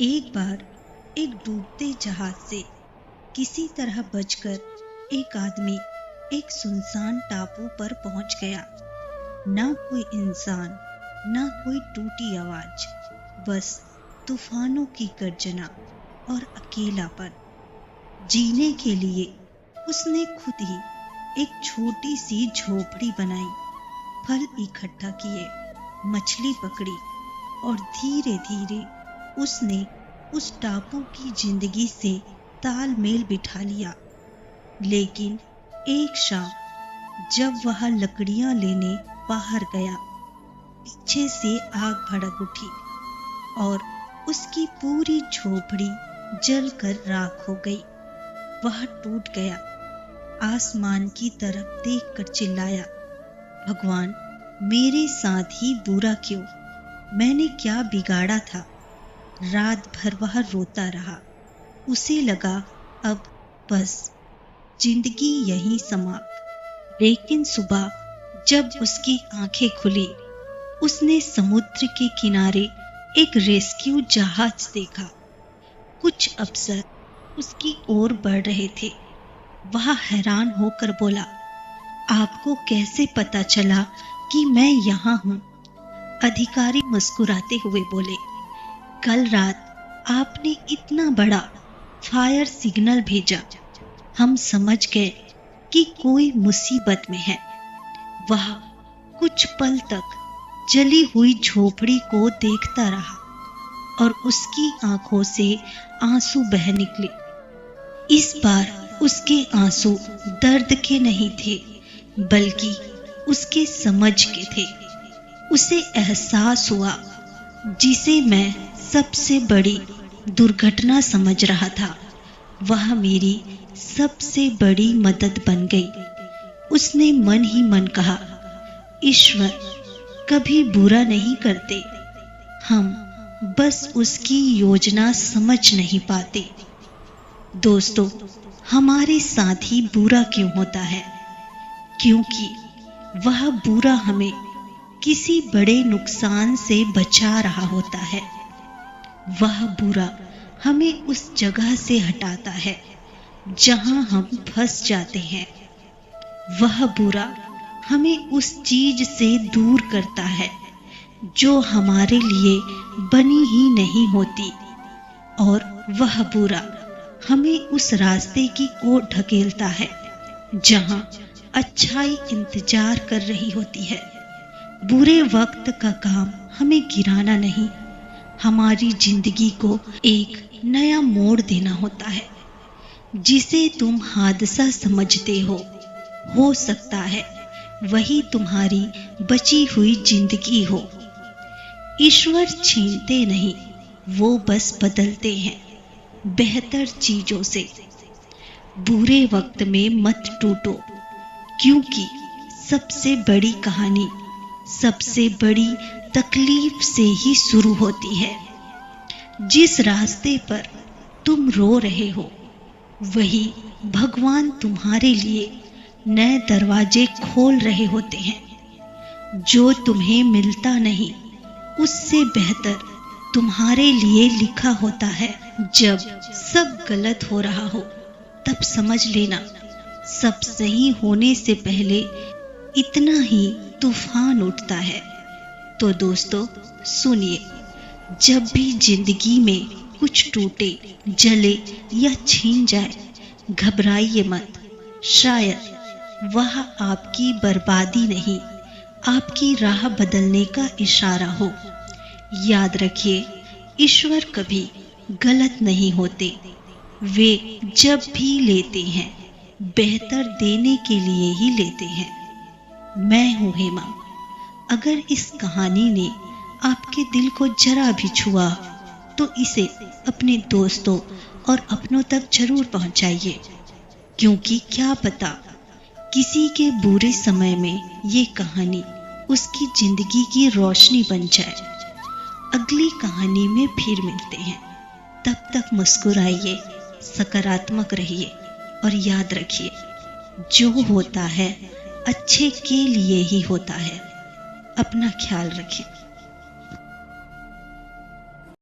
एक बार एक डूबते जहाज से किसी तरह बचकर एक आदमी एक सुनसान टापू पर पहुंच गया। ना कोई इंसान, ना कोई टूटी आवाज, बस तूफानों की गर्जना और अकेलापन। जीने के लिए उसने खुद ही एक छोटी सी झोपड़ी बनाई, फल इकट्ठा किए, मछली पकड़ी और धीरे धीरे उसने उस टापू की जिंदगी से तालमेल बिठा लिया। लेकिन एक शाम जब वह लकड़ियां लेने बाहर गया, पीछे से आग भड़क उठी और उसकी पूरी झोपड़ी जलकर राख हो गई। वह टूट गया। आसमान की तरफ देखकर चिल्लाया, भगवान, मेरे साथ ही बुरा क्यों? मैंने क्या बिगाड़ा था? रात भर वह रोता रहा। उसे लगा अब बस जिंदगी यहीं समाप्त। लेकिन सुबह जब उसकी आंखें खुली, उसने समुद्र के किनारे एक रेस्क्यू जहाज देखा। कुछ अफसर उसकी ओर बढ़ रहे थे। वह हैरान होकर बोला, आपको कैसे पता चला कि मैं यहाँ हूँ? अधिकारी मुस्कुराते हुए बोले, कल रात आपने इतना बड़ा फायर सिग्नल भेजा, हम समझ गए कि कोई मुसीबत में है। वह कुछ पल तक जली हुई झोपड़ी को देखता रहा और उसकी आंखों से आंसू बह निकले। इस बार उसके आंसू दर्द के नहीं थे, बल्कि उसके समझ के थे। उसे एहसास हुआ, जिसे मैं सबसे बड़ी दुर्घटना समझ रहा था, वह मेरी सबसे बड़ी मदद बन गई। उसने मन ही मन कहा, ईश्वर कभी बुरा नहीं करते, हम बस उसकी योजना समझ नहीं पाते। दोस्तों, हमारे साथ ही बुरा क्यों होता है? क्योंकि वह बुरा हमें किसी बड़े नुकसान से बचा रहा होता है। वह बुरा हमें उस जगह से हटाता है जहां हम फंस जाते हैं। वह बुरा हमें उस चीज से दूर करता है जो हमारे लिए बनी ही नहीं होती, और वह बुरा हमें उस रास्ते की ओर ढकेलता है जहां अच्छाई इंतजार कर रही होती है। बुरे वक्त का काम हमें गिराना नहीं, हमारी जिंदगी को एक नया मोड़ देना होता है। जिसे तुम हादसा समझते हो सकता है वही तुम्हारी बची हुई जिंदगी हो। ईश्वर छीनते नहीं, वो बस बदलते हैं बेहतर चीजों से। बुरे वक्त में मत टूटो, क्योंकि सबसे बड़ी कहानी सबसे बड़ी तकलीफ से ही शुरू होती है। जिस रास्ते पर तुम रो रहे हो, वही भगवान तुम्हारे लिए नए दरवाजे खोल रहे होते हैं। जो तुम्हें मिलता नहीं, उससे बेहतर तुम्हारे लिए लिखा होता है। जब सब गलत हो रहा हो, तब समझ लेना, सब सही होने से पहले इतना ही तूफान उठता है। तो दोस्तों सुनिए, जब भी जिंदगी में कुछ टूटे, जले या छीन जाए, घबराइए मत। शायद वह आपकी बर्बादी नहीं, आपकी राह बदलने का इशारा हो। याद रखिए, ईश्वर कभी गलत नहीं होते। वे जब भी लेते हैं, बेहतर देने के लिए ही लेते हैं। मैं हूं हेमा। अगर इस कहानी ने आपके दिल को जरा भी छुआ, तो इसे अपने दोस्तों और अपनों तक जरूर पहुंचाइए, क्योंकि क्या पता किसी के बुरे समय में ये कहानी उसकी जिंदगी की रोशनी बन जाए। अगली कहानी में फिर मिलते हैं। तब तक मुस्कुराइए, सकारात्मक रहिए और याद रखिए, जो होता है अच्छे के लिए ही होता है। अपना ख्याल रखिए।